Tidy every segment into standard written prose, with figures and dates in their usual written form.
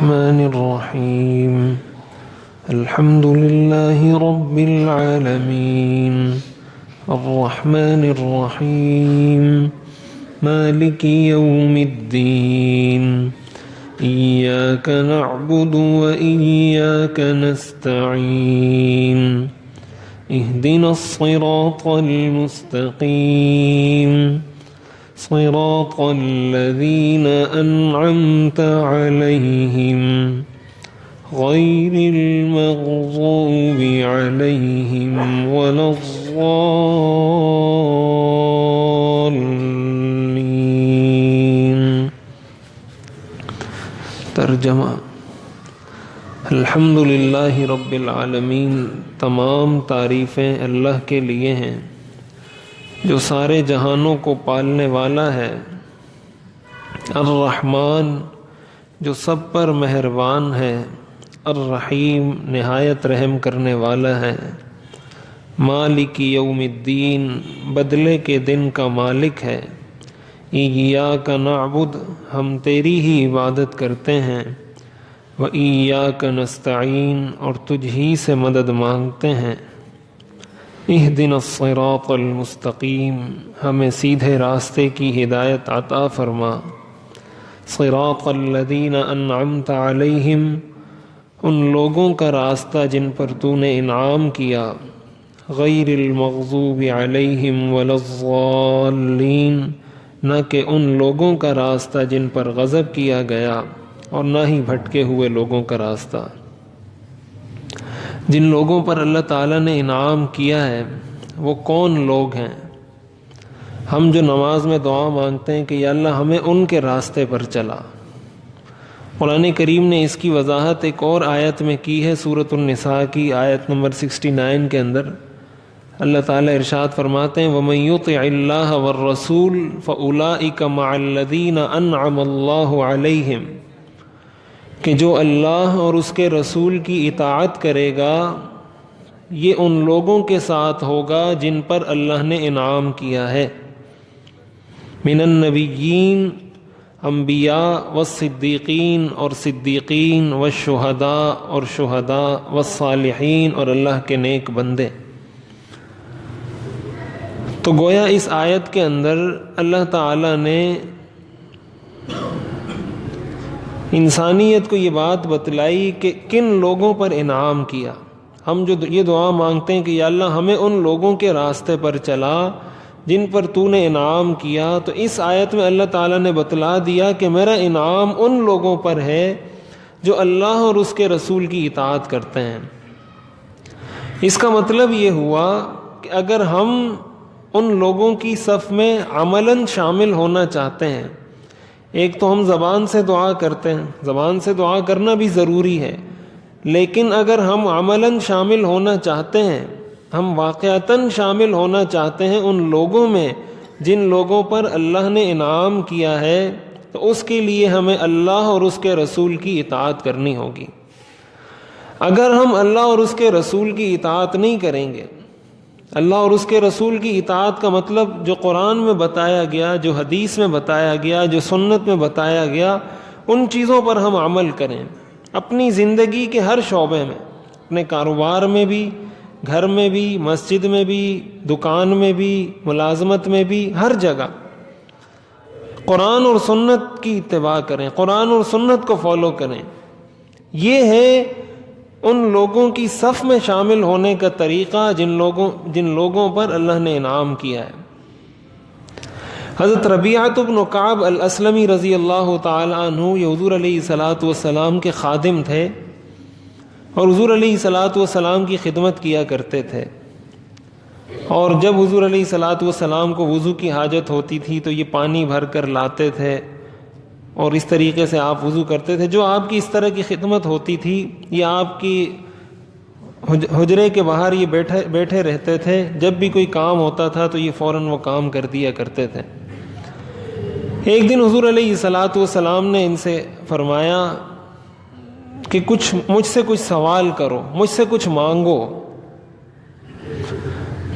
الرحمن الرحيم الحمد لله رب العالمين الرحمن الرحيم مالك يوم الدين إياك نعبد وإياك نستعين اهدنا الصراط المستقيم صراط الذين أنعمت عليهم غير المغضوب عليهم ولا الضالين۔ ترجمہ: الحمدللہ رب العالمین، تمام تعریفیں اللہ کے لیے ہیں جو سارے جہانوں کو پالنے والا ہے۔ الرحمن، جو سب پر مہربان ہے۔ الرحیم، نہایت رحم کرنے والا ہے۔ مالک یوم الدین، بدلے کے دن کا مالک ہے۔ ایاک نعبد، ہم تیری ہی عبادت کرتے ہیں۔ وایاک نستعین، اور تجھ ہی سے مدد مانگتے ہیں۔ اہدنا الصراط المستقیم، ہمیں سیدھے راستے کی ہدایت عطا فرما۔ صراط الذین انعمت علیہم، ان لوگوں کا راستہ جن پر تو نے انعام کیا۔ غیر المغضوب علیہم ولا الضالین، نہ کہ ان لوگوں کا راستہ جن پر غضب کیا گیا، اور نہ ہی بھٹکے ہوئے لوگوں کا راستہ۔ جن لوگوں پر اللہ تعالیٰ نے انعام کیا ہے وہ کون لوگ ہیں؟ ہم جو نماز میں دعا مانگتے ہیں کہ یا اللہ ہمیں ان کے راستے پر چلا۔ قرآن کریم نے اس کی وضاحت ایک اور آیت میں کی ہے، سورۃ النساء کی آیت نمبر 69 کے اندر۔ اللہ تعالیٰ ارشاد فرماتے ہیں وَمَن يُطِعِ اللَّهَ وَالرَّسُولَ فَأُولَٰئِكَ مَعَ الَّذِينَ أَنْعَمَ اللَّهُ عَلَيْهِمْ، کہ جو اللہ اور اس کے رسول کی اطاعت کرے گا یہ ان لوگوں کے ساتھ ہوگا جن پر اللہ نے انعام کیا ہے۔ من النبیین، انبیاء، والصدیقین، اور صدیقین، والشہداء، اور شہداء، والصالحین، اور اللہ کے نیک بندے۔ تو گویا اس آیت کے اندر اللہ تعالیٰ نے انسانیت کو یہ بات بتلائی کہ کن لوگوں پر انعام کیا۔ ہم جو یہ دعا مانگتے ہیں کہ یا اللہ ہمیں ان لوگوں کے راستے پر چلا جن پر تو نے انعام کیا، تو اس آیت میں اللہ تعالیٰ نے بتلا دیا کہ میرا انعام ان لوگوں پر ہے جو اللہ اور اس کے رسول کی اطاعت کرتے ہیں۔ اس کا مطلب یہ ہوا کہ اگر ہم ان لوگوں کی صف میں عملاً شامل ہونا چاہتے ہیں، ایک تو ہم زبان سے دعا کرتے ہیں، زبان سے دعا کرنا بھی ضروری ہے، لیکن اگر ہم عملاً شامل ہونا چاہتے ہیں، ہم واقعتاً شامل ہونا چاہتے ہیں ان لوگوں میں جن لوگوں پر اللہ نے انعام کیا ہے، تو اس کے لیے ہمیں اللہ اور اس کے رسول کی اطاعت کرنی ہوگی۔ اگر ہم اللہ اور اس کے رسول کی اطاعت نہیں کریں گے، اللہ اور اس کے رسول کی اطاعت کا مطلب جو قرآن میں بتایا گیا، جو حدیث میں بتایا گیا، جو سنت میں بتایا گیا، ان چیزوں پر ہم عمل کریں اپنی زندگی کے ہر شعبے میں، اپنے کاروبار میں بھی، گھر میں بھی، مسجد میں بھی، دکان میں بھی، ملازمت میں بھی، ہر جگہ قرآن اور سنت کی اتباع کریں، قرآن اور سنت کو فالو کریں۔ یہ ہے ان لوگوں کی صف میں شامل ہونے کا طریقہ جن لوگوں پر اللہ نے انعام کیا ہے۔ حضرت ربیعۃ بن کعب الاسلمی رضی اللہ تعالی عنہ یہ حضور علیہ الصلاۃ والسلام کے خادم تھے اور حضور علیہ الصلاۃ والسلام کی خدمت کیا کرتے تھے، اور جب حضور علیہ الصلاۃ والسلام کو وضو کی حاجت ہوتی تھی تو یہ پانی بھر کر لاتے تھے اور اس طریقے سے آپ وضو کرتے تھے۔ جو آپ کی اس طرح کی خدمت ہوتی تھی، یہ آپ کی حجرے کے باہر یہ بیٹھے رہتے تھے، جب بھی کوئی کام ہوتا تھا تو یہ فوراً وہ کام کر دیا کرتے تھے۔ ایک دن حضور علیہ الصلاۃ والسلام نے ان سے فرمایا کہ مجھ سے کچھ سوال کرو، مجھ سے کچھ مانگو۔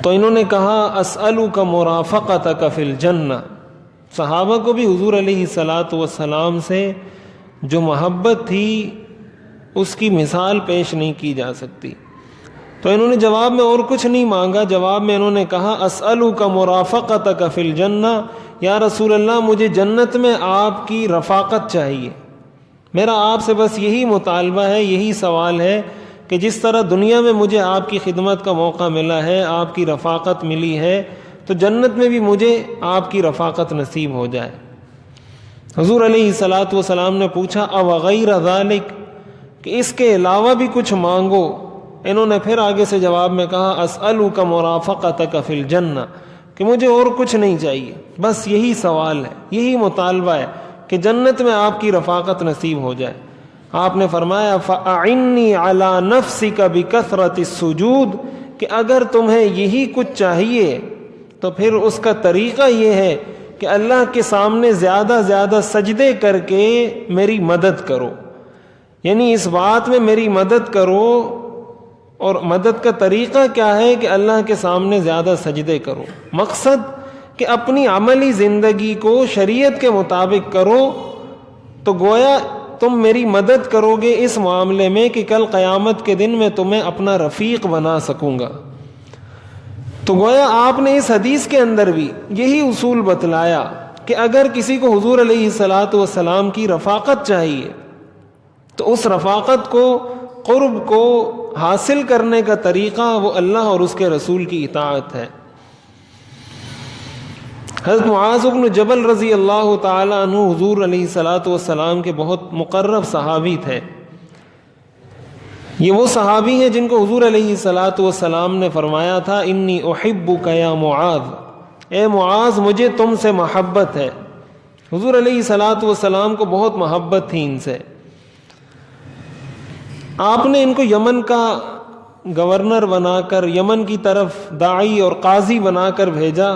تو انہوں نے کہا اسألک مرافقتک فی الجنہ۔ صحابہ کو بھی حضور علیہ الصلاۃ والسلام سے جو محبت تھی اس کی مثال پیش نہیں کی جا سکتی۔ تو انہوں نے جواب میں اور کچھ نہیں مانگا، جواب میں انہوں نے کہا اسألک مرافقتک فی الجنہ، یا رسول اللہ مجھے جنت میں آپ کی رفاقت چاہیے، میرا آپ سے بس یہی مطالبہ ہے، یہی سوال ہے کہ جس طرح دنیا میں مجھے آپ کی خدمت کا موقع ملا ہے، آپ کی رفاقت ملی ہے، تو جنت میں بھی مجھے آپ کی رفاقت نصیب ہو جائے۔ حضور علیہ الصلاۃ والسلام نے پوچھا اوغیر ذالک، کہ اس کے علاوہ بھی کچھ مانگو؟ انہوں نے پھر آگے سے جواب میں کہا اسألک مرافقتک فی الجنہ، کہ مجھے اور کچھ نہیں چاہیے، بس یہی سوال ہے، یہی مطالبہ ہے کہ جنت میں آپ کی رفاقت نصیب ہو جائے۔ آپ نے فرمایا فَأَعِنِّي عَلَى نَفْسِكَ بِكَثْرَةِ السُّجُودِ، کہ اگر تمہیں یہی کچھ چاہیے تو پھر اس کا طریقہ یہ ہے کہ اللہ کے سامنے زیادہ زیادہ سجدے کر کے میری مدد کرو، یعنی اس بات میں میری مدد کرو۔ اور مدد کا طریقہ کیا ہے کہ اللہ کے سامنے زیادہ سجدے کرو، مقصد کہ اپنی عملی زندگی کو شریعت کے مطابق کرو، تو گویا تم میری مدد کرو گے اس معاملے میں کہ کل قیامت کے دن میں تمہیں اپنا رفیق بنا سکوں گا۔ تو گویا آپ نے اس حدیث کے اندر بھی یہی اصول بتلایا کہ اگر کسی کو حضور علیہ الصلاۃ والسلام کی رفاقت چاہیے تو اس رفاقت کو، قرب کو حاصل کرنے کا طریقہ وہ اللہ اور اس کے رسول کی اطاعت ہے۔ حضرت معاذ بن جبل رضی اللہ تعالی عنہ حضور علیہ الصلاۃ والسلام کے بہت مقرب صحابی تھے۔ یہ وہ صحابی ہیں جن کو حضور علیہ الصلاۃ والسلام نے فرمایا تھا انی احبک یا معاذ، اے معاذ مجھے تم سے محبت ہے۔ حضور علیہ الصلاۃ والسلام کو بہت محبت تھی ان سے۔ آپ نے ان کو یمن کا گورنر بنا کر، یمن کی طرف داعی اور قاضی بنا کر بھیجا۔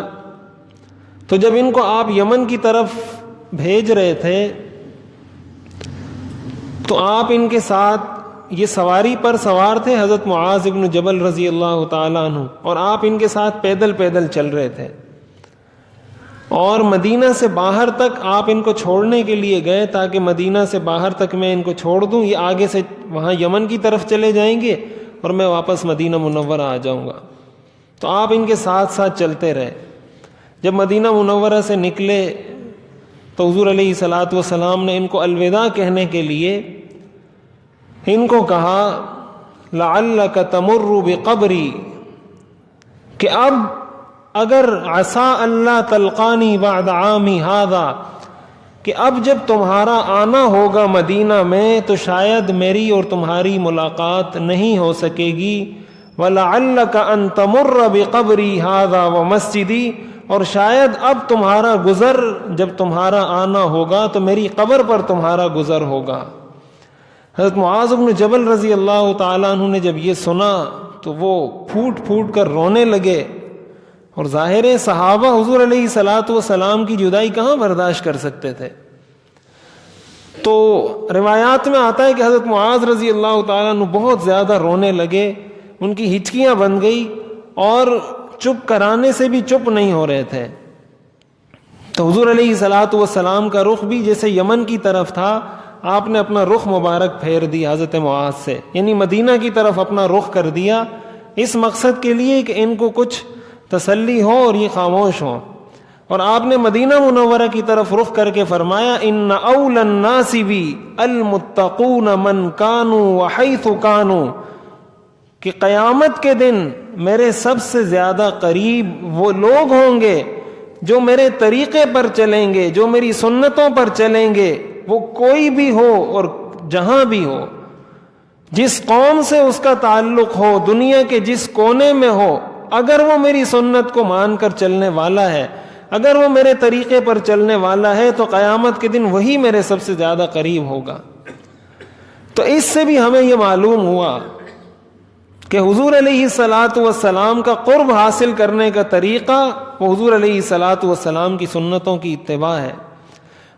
تو جب ان کو آپ یمن کی طرف بھیج رہے تھے تو آپ ان کے ساتھ یہ سواری پر سوار تھے حضرت معاذ بن جبل رضی اللہ تعالیٰ عنہ، اور آپ ان کے ساتھ پیدل پیدل چل رہے تھے، اور مدینہ سے باہر تک آپ ان کو چھوڑنے کے لیے گئے تاکہ مدینہ سے باہر تک میں ان کو چھوڑ دوں، یہ آگے سے وہاں یمن کی طرف چلے جائیں گے اور میں واپس مدینہ منورہ آ جاؤں گا۔ تو آپ ان کے ساتھ ساتھ چلتے رہے۔ جب مدینہ منورہ سے نکلے تو حضور علیہ الصلاۃ والسلام نے ان کو الوداع کہنے کے لیے ان کو کہا لعلک تمر بقبری، کہ اب اگر عسى اللہ تلقانی بعد عامی ھذا، کہ اب جب تمہارا آنا ہوگا مدینہ میں تو شاید میری اور تمہاری ملاقات نہیں ہو سکے گی، وَلَعَلَّكَ أَن تَمُرَّ بِقَبْرِي هَذَا وَمَسْجِدِي، اور شاید اب تمہارا گزر، جب تمہارا آنا ہوگا تو میری قبر پر تمہارا گزر ہوگا۔ حضرت معاذ بن جبل رضی اللہ تعالیٰ عنہ نے جب یہ سنا تو وہ پھوٹ پھوٹ کر رونے لگے، اور ظاہر ہے صحابہ حضور علیہ الصلاۃ والسلام کی جدائی کہاں برداشت کر سکتے تھے۔ تو روایات میں آتا ہے کہ حضرت معاذ رضی اللہ تعالیٰ عنہ بہت زیادہ رونے لگے، ان کی ہچکیاں بن گئی اور چپ کرانے سے بھی چپ نہیں ہو رہے تھے۔ تو حضور علیہ الصلاۃ والسلام کا رخ بھی جیسے یمن کی طرف تھا، آپ نے اپنا رخ مبارک پھیر دیا حضرت معاذ سے، یعنی مدینہ کی طرف اپنا رخ کر دیا، اس مقصد کے لیے کہ ان کو کچھ تسلی ہو اور یہ خاموش ہوں۔ اور آپ نے مدینہ منورہ کی طرف رخ کر کے فرمایا ان اول الناس بی المتقون من کانوا وحیث کانوا، کہ قیامت کے دن میرے سب سے زیادہ قریب وہ لوگ ہوں گے جو میرے طریقے پر چلیں گے، جو میری سنتوں پر چلیں گے، وہ کوئی بھی ہو اور جہاں بھی ہو، جس قوم سے اس کا تعلق ہو، دنیا کے جس کونے میں ہو، اگر وہ میری سنت کو مان کر چلنے والا ہے، اگر وہ میرے طریقے پر چلنے والا ہے، تو قیامت کے دن وہی میرے سب سے زیادہ قریب ہوگا۔ تو اس سے بھی ہمیں یہ معلوم ہوا کہ حضور علیہ الصلاۃ والسلام کا قرب حاصل کرنے کا طریقہ وہ حضور علیہ الصلاۃ والسلام کی سنتوں کی اتباع ہے۔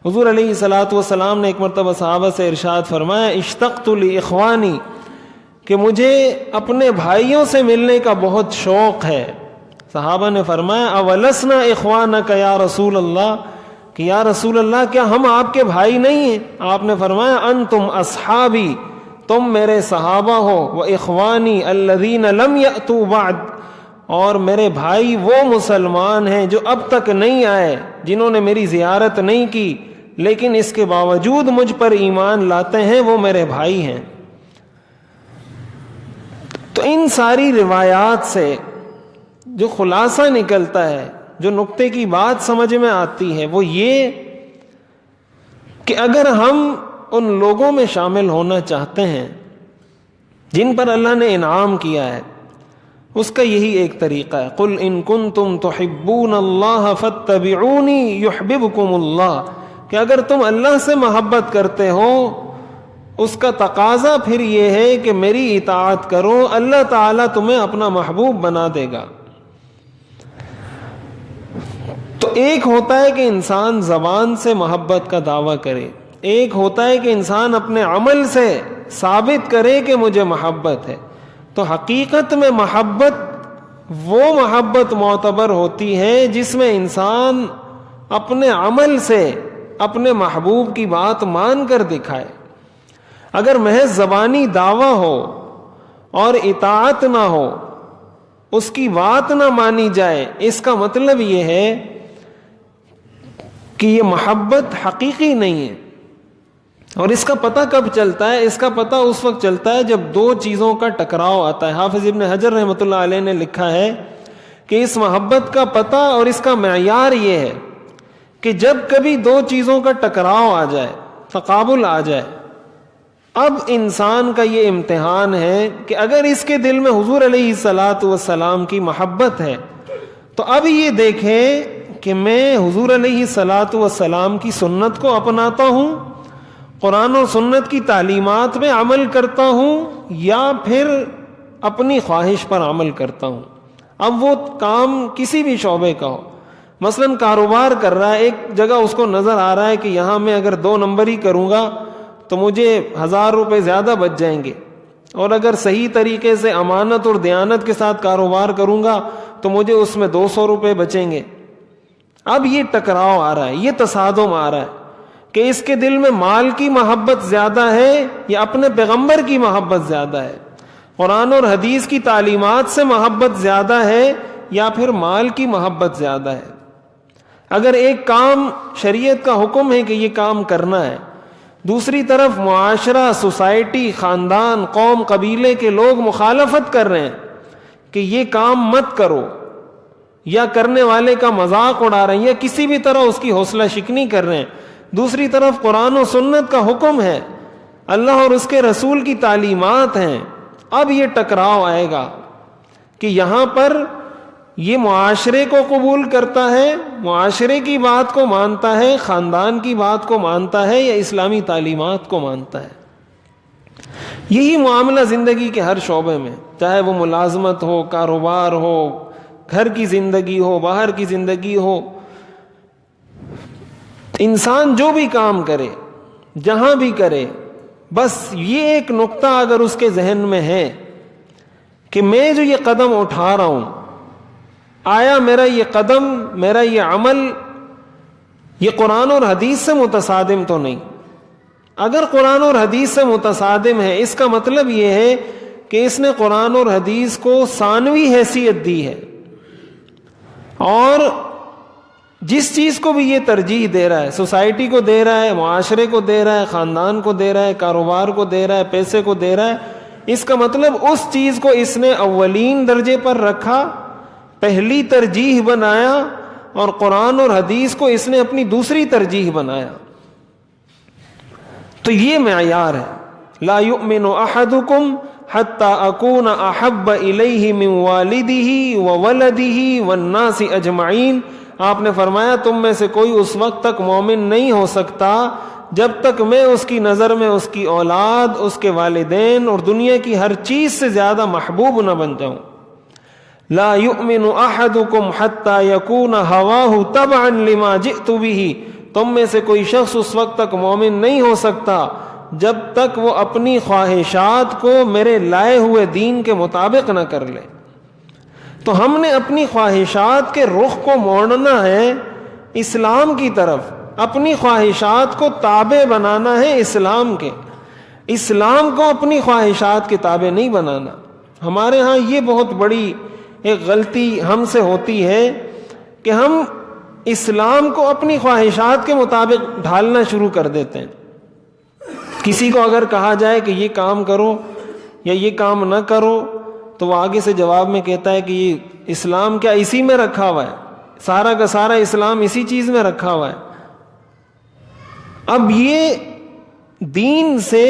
حضور علیہ الصلاۃ والسلام نے ایک مرتبہ صحابہ سے ارشاد فرمایا اشتقت لاخوانی، کہ مجھے اپنے بھائیوں سے ملنے کا بہت شوق ہے۔ صحابہ نے فرمایا اولسنا اخوانک یا رسول اللہ، کہ کہ یا رسول اللہ کیا ہم آپ کے بھائی نہیں ہیں؟ آپ نے فرمایا انتم اصحابی، تم میرے صحابہ ہو، واخوانی الذین لم یأتوا بعد، اور میرے بھائی وہ مسلمان ہیں جو اب تک نہیں آئے، جنہوں نے میری زیارت نہیں کی لیکن اس کے باوجود مجھ پر ایمان لاتے ہیں، وہ میرے بھائی ہیں۔ تو ان ساری روایات سے جو خلاصہ نکلتا ہے، جو نقطے کی بات سمجھ میں آتی ہے، وہ یہ کہ اگر ہم ان لوگوں میں شامل ہونا چاہتے ہیں جن پر اللہ نے انعام کیا ہے، اس کا یہی ایک طریقہ ہے، قل ان کنتم تحبون اللہ فاتبعونی یحببکم اللہ، کہ اگر تم اللہ سے محبت کرتے ہو اس کا تقاضا پھر یہ ہے کہ میری اطاعت کرو، اللہ تعالیٰ تمہیں اپنا محبوب بنا دے گا۔ تو ایک ہوتا ہے کہ انسان زبان سے محبت کا دعویٰ کرے، ایک ہوتا ہے کہ انسان اپنے عمل سے ثابت کرے کہ مجھے محبت ہے۔ تو حقیقت میں محبت وہ محبت معتبر ہوتی ہے جس میں انسان اپنے عمل سے اپنے محبوب کی بات مان کر دکھائے۔ اگر محض زبانی دعویٰ ہو اور اطاعت نہ ہو، اس کی بات نہ مانی جائے، اس کا مطلب یہ ہے کہ یہ محبت حقیقی نہیں ہے۔ اور اس کا پتہ کب چلتا ہے؟ اس کا پتہ اس وقت چلتا ہے جب دو چیزوں کا ٹکراؤ آتا ہے۔ حافظ ابن حجر رحمۃ اللہ علیہ نے لکھا ہے کہ اس محبت کا پتہ اور اس کا معیار یہ ہے کہ جب کبھی دو چیزوں کا ٹکراؤ آ جائے، تقابل آ جائے، اب انسان کا یہ امتحان ہے کہ اگر اس کے دل میں حضور علیہ الصلاۃ والسلام کی محبت ہے تو اب یہ دیکھے کہ میں حضور علیہ الصلاۃ والسلام کی سنت کو اپناتا ہوں، قرآن و سنت کی تعلیمات میں عمل کرتا ہوں، یا پھر اپنی خواہش پر عمل کرتا ہوں۔ اب وہ کام کسی بھی شعبے کا ہو، مثلا کاروبار کر رہا ہے، ایک جگہ اس کو نظر آ رہا ہے کہ یہاں میں اگر 2 نمبر ہی کروں گا تو مجھے 1000 روپے زیادہ بچ جائیں گے، اور اگر صحیح طریقے سے امانت اور دیانت کے ساتھ کاروبار کروں گا تو مجھے اس میں 200 روپے بچیں گے۔ اب یہ ٹکراؤ آ رہا ہے، یہ تصادم آ رہا ہے کہ اس کے دل میں مال کی محبت زیادہ ہے یا اپنے پیغمبر کی محبت زیادہ ہے، قرآن اور حدیث کی تعلیمات سے محبت زیادہ ہے یا پھر مال کی محبت زیادہ ہے۔ اگر ایک کام شریعت کا حکم ہے کہ یہ کام کرنا ہے، دوسری طرف معاشرہ، سوسائٹی، خاندان، قوم، قبیلے کے لوگ مخالفت کر رہے ہیں کہ یہ کام مت کرو، یا کرنے والے کا مذاق اڑا رہے ہیں، یا کسی بھی طرح اس کی حوصلہ شکنی کر رہے ہیں، دوسری طرف قرآن و سنت کا حکم ہے، اللہ اور اس کے رسول کی تعلیمات ہیں، اب یہ ٹکراؤ آئے گا کہ یہاں پر یہ معاشرے کو قبول کرتا ہے، معاشرے کی بات کو مانتا ہے، خاندان کی بات کو مانتا ہے، یا اسلامی تعلیمات کو مانتا ہے۔ یہی معاملہ زندگی کے ہر شعبے میں، چاہے وہ ملازمت ہو، کاروبار ہو، گھر کی زندگی ہو، باہر کی زندگی ہو، انسان جو بھی کام کرے، جہاں بھی کرے، بس یہ ایک نقطہ اگر اس کے ذہن میں ہے کہ میں جو یہ قدم اٹھا رہا ہوں، آیا میرا یہ قدم، میرا یہ عمل، یہ قرآن اور حدیث سے متصادم تو نہیں؟ اگر قرآن اور حدیث سے متصادم ہے، اس کا مطلب یہ ہے کہ اس نے قرآن اور حدیث کو ثانوی حیثیت دی ہے، اور جس چیز کو بھی یہ ترجیح دے رہا ہے، سوسائٹی کو دے رہا ہے، معاشرے کو دے رہا ہے، خاندان کو دے رہا ہے، کاروبار کو دے رہا ہے، پیسے کو دے رہا ہے، اس کا مطلب اس چیز کو اس نے اولین درجے پر رکھا، پہلی ترجیح بنایا، اور قرآن اور حدیث کو اس نے اپنی دوسری ترجیح بنایا۔ تو یہ معیار ہے، لا یؤمن احدکم حتی اکون احب الیہ من والدہ وولدہ والناس اجمعین۔ آپ نے فرمایا تم میں سے کوئی اس وقت تک مومن نہیں ہو سکتا جب تک میں اس کی نظر میں اس کی اولاد، اس کے والدین اور دنیا کی ہر چیز سے زیادہ محبوب نہ بن جاؤں۔ لا یؤمن احدکم حتی یکون ہواہ تبعا لما جئت بہ۔ تم میں سے کوئی شخص اس وقت تک مومن نہیں ہو سکتا جب تک وہ اپنی خواہشات کو میرے لائے ہوئے دین کے مطابق نہ کر لے۔ تو ہم نے اپنی خواہشات کے رخ کو موڑنا ہے اسلام کی طرف۔ اپنی خواہشات کو تابع بنانا ہے اسلام کے، اسلام کو اپنی خواہشات کے تابع نہیں بنانا۔ ہمارے ہاں یہ بہت بڑی ایک غلطی ہم سے ہوتی ہے کہ ہم اسلام کو اپنی خواہشات کے مطابق ڈھالنا شروع کر دیتے ہیں۔ کسی کو اگر کہا جائے کہ یہ کام کرو یا یہ کام نہ کرو تو وہ آگے سے جواب میں کہتا ہے کہ یہ اسلام کیا اسی میں رکھا ہوا ہے، سارا کا سارا اسلام اسی چیز میں رکھا ہوا ہے۔ اب یہ دین سے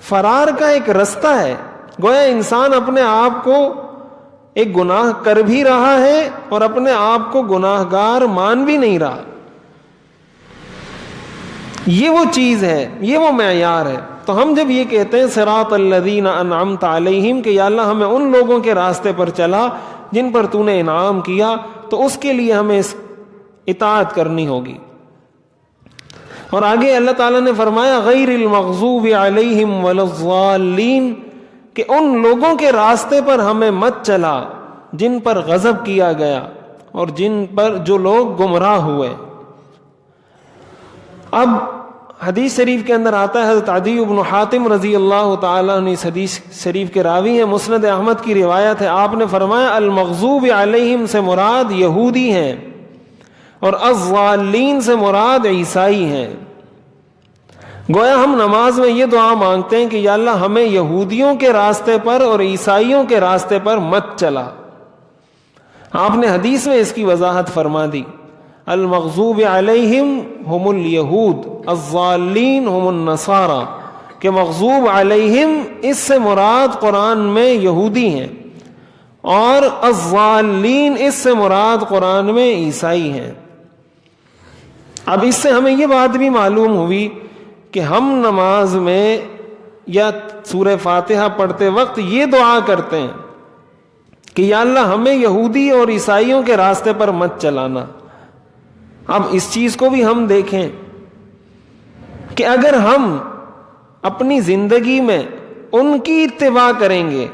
فرار کا ایک رستہ ہے، گویا انسان اپنے آپ کو ایک گناہ کر بھی رہا ہے اور اپنے آپ کو گناہگار مان بھی نہیں رہا۔ یہ وہ چیز ہے، یہ وہ معیار ہے۔ تو ہم جب یہ کہتے ہیں صراط الذین انعمت علیہم کہ یا اللہ ہمیں ان لوگوں کے راستے پر چلا جن پر تو نے انعام کیا، تو اس کے لیے ہمیں اطاعت کرنی ہوگی۔ اور آگے اللہ تعالیٰ نے فرمایا غیر المغضوب علیہم ولا الضالین کہ ان لوگوں کے راستے پر ہمیں مت چلا جن پر غضب کیا گیا اور جن پر جو لوگ گمراہ ہوئے۔ اب حدیث شریف کے اندر آتا ہے، حضرت عدی بن حاتم رضی اللہ تعالیٰ عنہ اس حدیث شریف کے راوی ہیں، مسند احمد کی روایت ہے، آپ نے فرمایا المغضوب علیہم سے مراد یہودی ہیں اور الضالین سے مراد عیسائی ہیں۔ گویا ہم نماز میں یہ دعا مانگتے ہیں کہ یا اللہ ہمیں یہودیوں کے راستے پر اور عیسائیوں کے راستے پر مت چلا۔ آپ نے حدیث میں اس کی وضاحت فرما دی، المغضوب علیہم ہم الیہود الضالین ہم النصارى، کہ مغضوب علیہم اس سے مراد قرآن میں یہودی ہیں اور الضالین اس سے مراد قرآن میں عیسائی ہیں۔ اب اس سے ہمیں یہ بات بھی معلوم ہوئی کہ ہم نماز میں یا سورہ فاتحہ پڑھتے وقت یہ دعا کرتے ہیں کہ یا اللہ ہمیں یہودی اور عیسائیوں کے راستے پر مت چلانا۔ اب اس چیز کو بھی ہم دیکھیں کہ اگر ہم اپنی زندگی میں ان کی اتباع کریں گے،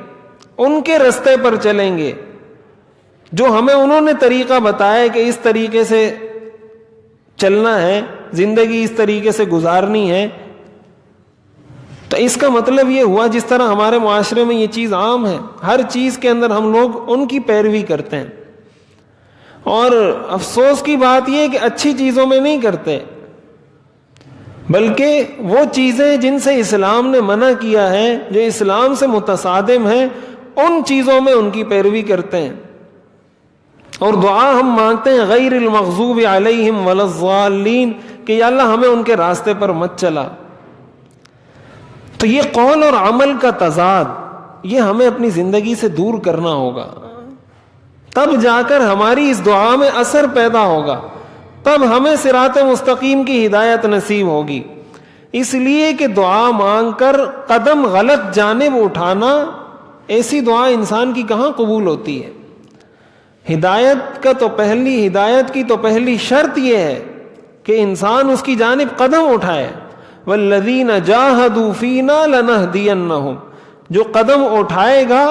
ان کے راستے پر چلیں گے، جو ہمیں انہوں نے طریقہ بتایا کہ اس طریقے سے چلنا ہے، زندگی اس طریقے سے گزارنی ہے، تو اس کا مطلب یہ ہوا جس طرح ہمارے معاشرے میں یہ چیز عام ہے، ہر چیز کے اندر ہم لوگ ان کی پیروی کرتے ہیں، اور افسوس کی بات یہ ہے کہ اچھی چیزوں میں نہیں کرتے، بلکہ وہ چیزیں جن سے اسلام نے منع کیا ہے، جو اسلام سے متصادم ہیں، ان چیزوں میں ان کی پیروی کرتے ہیں۔ اور دعا ہم مانگتے ہیں غیر المغضوب علیہم ولا الضالین کہ یا اللہ ہمیں ان کے راستے پر مت چلا۔ تو یہ قول اور عمل کا تضاد یہ ہمیں اپنی زندگی سے دور کرنا ہوگا، تب جا کر ہماری اس دعا میں اثر پیدا ہوگا، تب ہمیں صراط مستقیم کی ہدایت نصیب ہوگی۔ اس لیے کہ دعا مانگ کر قدم غلط جانب اٹھانا، ایسی دعا انسان کی کہاں قبول ہوتی ہے۔ ہدایت کی تو پہلی شرط یہ ہے کہ انسان اس کی جانب قدم اٹھائے، والذین جاہدوا فینا لنہدینہم، جو قدم اٹھائے گا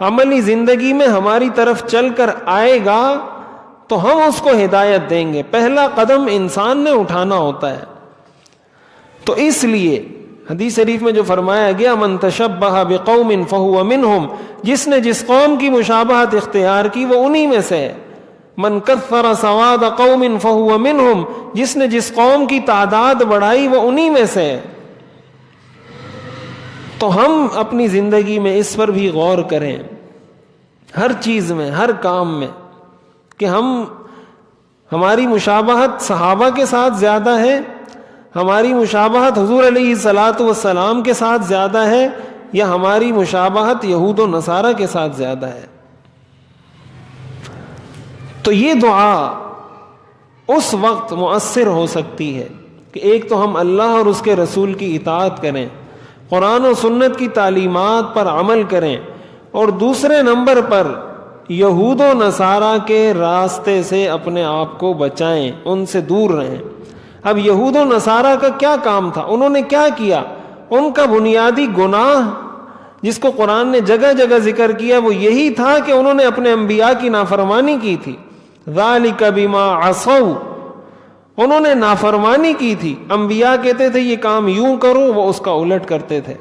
عملی زندگی میں ہماری طرف چل کر آئے گا تو ہم اس کو ہدایت دیں گے۔ پہلا قدم انسان نے اٹھانا ہوتا ہے۔ تو اس لیے حدیث شریف میں جو فرمایا گیا من تشبہ بقوم فہو منہم، جس نے جس قوم کی مشابہت اختیار کی وہ انہی میں سے ہے۔ من کثر سواد قوم فہو منہم، جس نے جس قوم کی تعداد بڑھائی وہ انہی میں سے ہے۔ تو ہم اپنی زندگی میں اس پر بھی غور کریں، ہر چیز میں، ہر کام میں، کہ ہماری مشابہت صحابہ کے ساتھ زیادہ ہے، ہماری مشابہت حضور علیہ الصلاۃ والسلام کے ساتھ زیادہ ہے، یا ہماری مشابہت یہود و نصارہ کے ساتھ زیادہ ہے۔ تو یہ دعا اس وقت مؤثر ہو سکتی ہے کہ ایک تو ہم اللہ اور اس کے رسول کی اطاعت کریں، قرآن و سنت کی تعلیمات پر عمل کریں، اور دوسرے نمبر پر یہود و نصارہ کے راستے سے اپنے آپ کو بچائیں، ان سے دور رہیں۔ اب یہود و نصارہ کا کیا کام تھا؟ انہوں نے کیا کیا؟ ان کا بنیادی گناہ جس کو قرآن نے جگہ جگہ ذکر کیا وہ یہی تھا کہ انہوں نے اپنے انبیاء کی نافرمانی کی تھی۔ ذَلِكَ بِمَا عَصَوْا انہوں نے نافرمانی کی تھی. انبیاء کہتے تھے یہ کام یوں کرو، وہ اس کا الٹ کرتے تھے.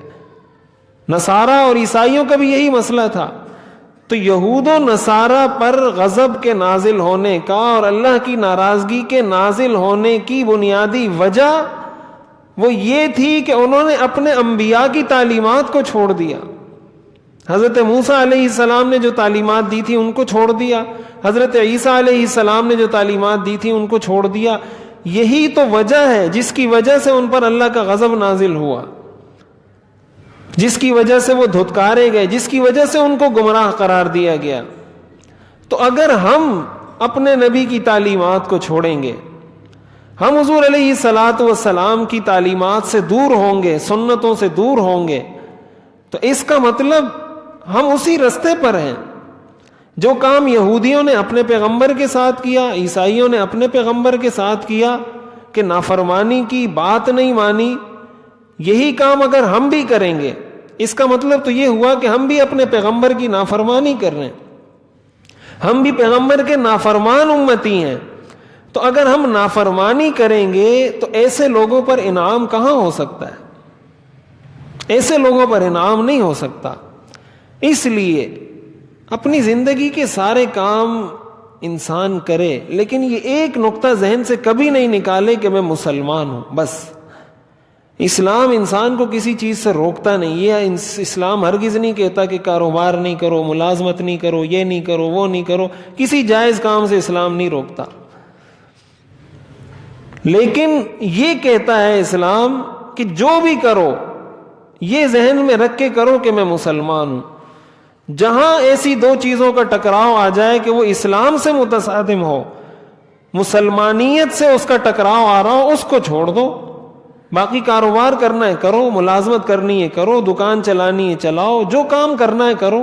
نصارہ اور عیسائیوں کا بھی یہی مسئلہ تھا. تو یہود و نصارہ پر غضب کے نازل ہونے کا اور اللہ کی ناراضگی کے نازل ہونے کی بنیادی وجہ وہ یہ تھی کہ انہوں نے اپنے انبیاء کی تعلیمات کو چھوڑ دیا. حضرت موسیٰ علیہ السلام نے جو تعلیمات دی تھی ان کو چھوڑ دیا، حضرت عیسیٰ علیہ السلام نے جو تعلیمات دی تھی ان کو چھوڑ دیا. یہی تو وجہ ہے جس کی وجہ سے ان پر اللہ کا غضب نازل ہوا، جس کی وجہ سے وہ دھتکارے گئے، جس کی وجہ سے ان کو گمراہ قرار دیا گیا. تو اگر ہم اپنے نبی کی تعلیمات کو چھوڑیں گے، ہم حضور علیہ الصلاۃ والسلام کی تعلیمات سے دور ہوں گے، سنتوں سے دور ہوں گے، تو اس کا مطلب ہم اسی رستے پر ہیں. جو کام یہودیوں نے اپنے پیغمبر کے ساتھ کیا، عیسائیوں نے اپنے پیغمبر کے ساتھ کیا کہ نافرمانی کی، بات نہیں مانی، یہی کام اگر ہم بھی کریں گے، اس کا مطلب تو یہ ہوا کہ ہم بھی اپنے پیغمبر کی نافرمانی کر رہے ہیں، ہم بھی پیغمبر کے نافرمان امتی ہیں. تو اگر ہم نافرمانی کریں گے تو ایسے لوگوں پر انعام کہاں ہو سکتا ہے؟ ایسے لوگوں پر انعام نہیں ہو سکتا. اس لیے اپنی زندگی کے سارے کام انسان کرے، لیکن یہ ایک نقطہ ذہن سے کبھی نہیں نکالے کہ میں مسلمان ہوں. بس اسلام انسان کو کسی چیز سے روکتا نہیں. یہ اسلام ہرگز نہیں کہتا کہ کاروبار نہیں کرو، ملازمت نہیں کرو، یہ نہیں کرو، وہ نہیں کرو. کسی جائز کام سے اسلام نہیں روکتا. لیکن یہ کہتا ہے اسلام کہ جو بھی کرو یہ ذہن میں رکھ کے کرو کہ میں مسلمان ہوں. جہاں ایسی دو چیزوں کا ٹکراؤ آ جائے کہ وہ اسلام سے متصادم ہو، مسلمانیت سے اس کا ٹکراؤ آ رہا ہو، اس کو چھوڑ دو. باقی کاروبار کرنا ہے کرو، ملازمت کرنی ہے کرو، دکان چلانی ہے چلاؤ، جو کام کرنا ہے کرو.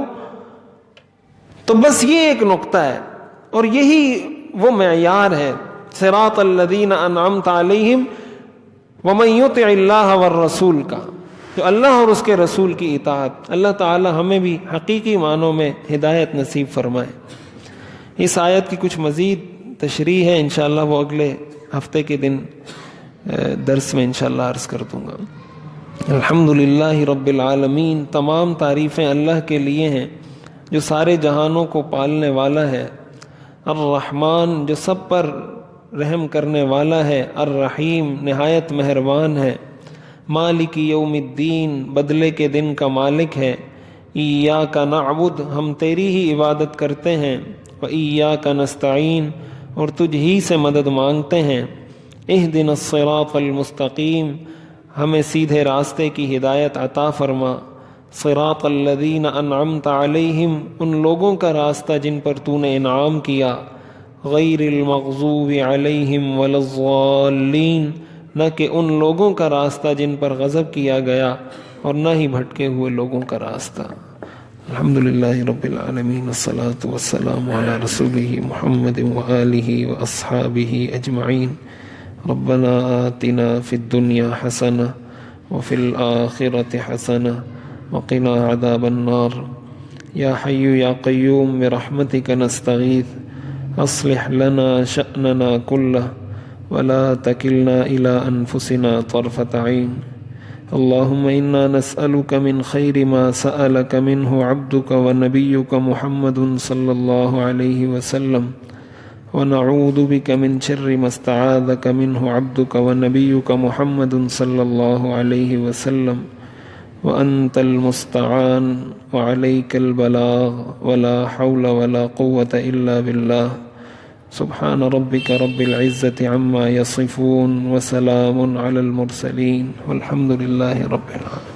تو بس یہ ایک نقطہ ہے اور یہی وہ معیار ہے. صراط الذین انعمت علیہم ومن یطع اللہ والرسول کا، جو اللہ اور اس کے رسول کی اطاعت. اللہ تعالی ہمیں بھی حقیقی معنوں میں ہدایت نصیب فرمائے. اس آیت کی کچھ مزید تشریح ہے، انشاءاللہ وہ اگلے ہفتے کے دن درس میں انشاءاللہ عرض کر دوں گا. الحمدللہ رب العالمین، تمام تعریفیں اللہ کے لیے ہیں جو سارے جہانوں کو پالنے والا ہے. الرحمن، جو سب پر رحم کرنے والا ہے. الرحیم، نہایت مہربان ہے. مالک یوم الدین، بدلے کے دن کا مالک ہے. ایاک نعبد، ہم تیری ہی عبادت کرتے ہیں. وایاک نستعین، اور تجھ ہی سے مدد مانگتے ہیں. اہدنا الصراط المستقیم، ہمیں سیدھے راستے کی ہدایت عطا فرما. صراط الذین انعمت علیہم، ان لوگوں کا راستہ جن پر تو نے انعام کیا. غیر المغضوب علیہم ولا الضالین، نہ کہ ان لوگوں کا راستہ جن پر غضب کیا گیا اور نہ ہی بھٹکے ہوئے لوگوں کا راستہ. الحمدللہ رب العالمین، الصلاۃ والسلام علی رسولہ محمد وآلہ واصحابہ اجمعین. ربنا آتنا فی الدنیا حسنہ وفی الآخرۃ حسنہ وقنا عذاب النار. یا حی یا قیوم برحمتک نستغیث، اصلح لنا شأننا کلہ ولا تکلنا إلى أنفسنا طرفة عين. اللهم إنا نسألك من خير ما سألك منه عبدك ونبيك محمد صلى الله عليه وسلم، ونعوذ بك من شر ما استعاذك منه عبدك ونبيك محمد صلى الله عليه وسلم، وأنت المستعان وعليك البلاغ ولا حول ولا قوة إلا بالله. سبحان ربك رب العزة عما يصفون وسلام على المرسلين والحمد لله رب العالمين.